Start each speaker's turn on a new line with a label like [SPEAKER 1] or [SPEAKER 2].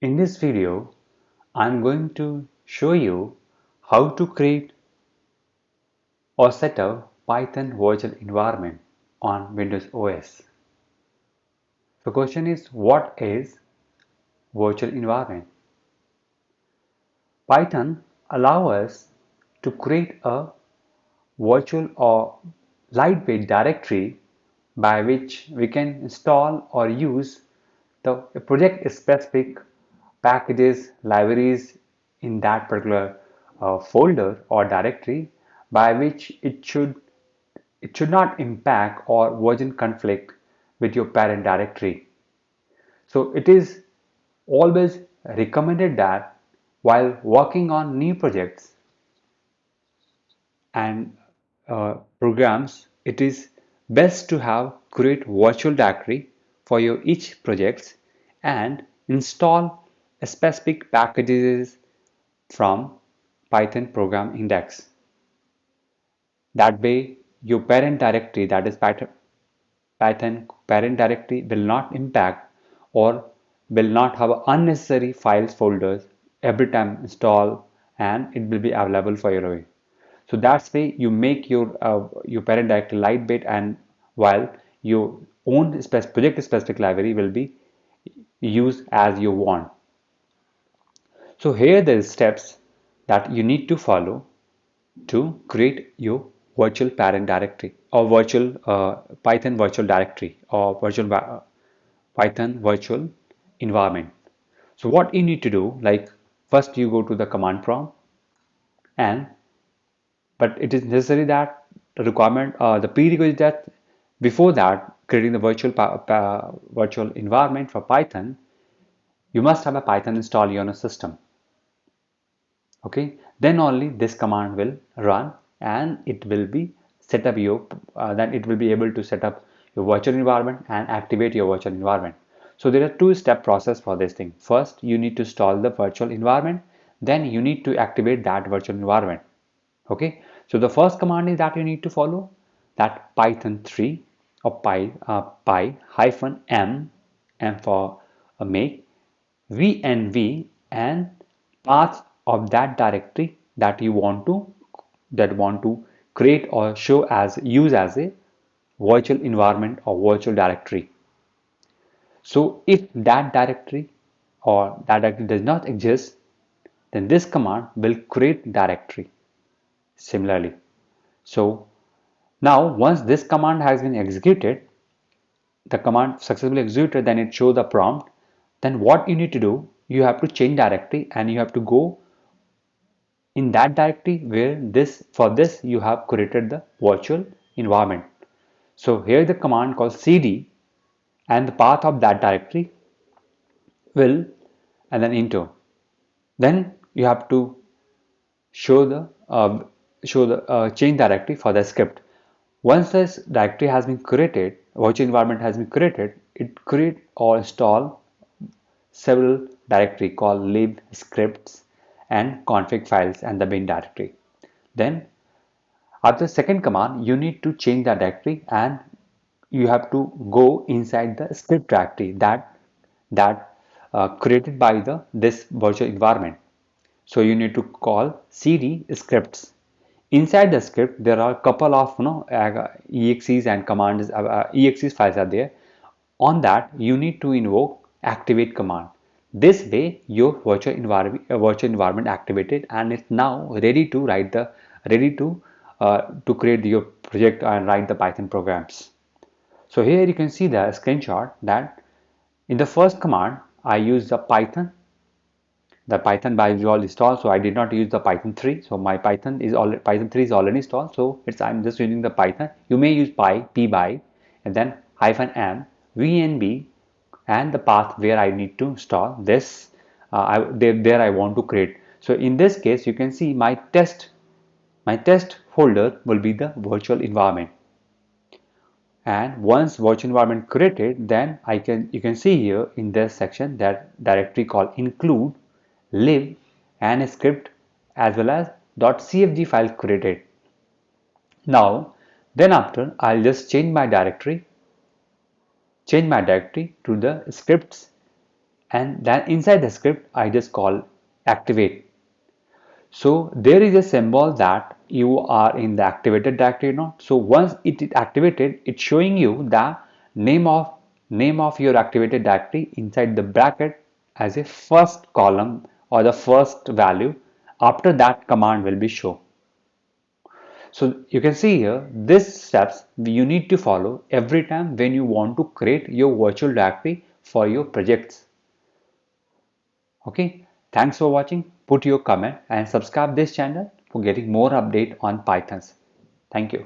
[SPEAKER 1] In this video, I'm going to show you how to create or set up Python virtual environment on Windows OS. The question is, what is virtual environment? Python allows us to create a virtual or lightweight directory by which we can install or use the project specific packages, libraries in that particular folder or directory, by which it should not impact or version conflict with your parent directory. So it is always recommended that while working on new projects and programs, it is best to have create virtual directory for your each projects and install specific packages from Python program index. That way, your parent directory, that is Python parent directory, will not impact or will not have unnecessary files folders every time install, and it will be available for your way. So that's way you make your parent directory lightweight, and while your own project specific library will be used as you want. So here there is steps that you need to follow to create your virtual parent directory or virtual Python virtual directory or virtual Python virtual environment. So what you need to do, like first you go to the command prompt, and but it is necessary that the requirement, the prerequisite that before that creating the virtual environment for Python, you must have a Python installed on a system. Okay, then only this command will run, and it will be set up your then it will be able to set up your virtual environment and activate your virtual environment. So there are two-step process for this thing. First you need to install the virtual environment, then you need to activate that virtual environment. Okay, so the first command is that you need to follow that python 3 or py hyphen m for make VNV and path of that directory that want to create or show as use as a virtual environment or virtual directory. So if that directory or that directory does not exist, then this command will create directory similarly. So now once this command has been executed, the command successfully executed, then it shows the prompt. Then what you need to do, you have to change directory and you have to go in that directory where this you have created the virtual environment. So here the command called cd and the path of that directory will, and then enter. Then you have to show the change directory for the script. Once this directory has been created, virtual environment has been created, it create or install several directory called lib, scripts, and config files and the bin directory. Then after the second command, you need to change the directory and you have to go inside the script directory that created by this virtual environment. So you need to call cd scripts. Inside the script, there are a couple of exes and commands. Exes files are there. On that, you need to invoke activate command. This way, your virtual environment activated, and it's now ready to to create your project and write the Python programs. So here you can see the screenshot that in the first command I use the Python by default installed, so I did not use the Python 3. So my Python 3 is already installed, so I'm just using the Python. You may use py and then -m vnb and the path where I need to install this. There I want to create. So in this case, you can see my test folder will be the virtual environment. And once virtual environment created, then you can see here in this section that directory called include lib and script as well as .cfg file created. Now then after I'll just change my directory to the scripts and then inside the script I just call activate. So there is a symbol that you are in the activated directory or not. So once it is activated, it's showing you the name of your activated directory inside the bracket as a first column or the first value. After that, command will be show. So you can see here, these steps you need to follow every time when you want to create your virtual directory for your projects. Okay, thanks for watching. Put your comment and subscribe this channel for getting more update on Pythons. Thank you.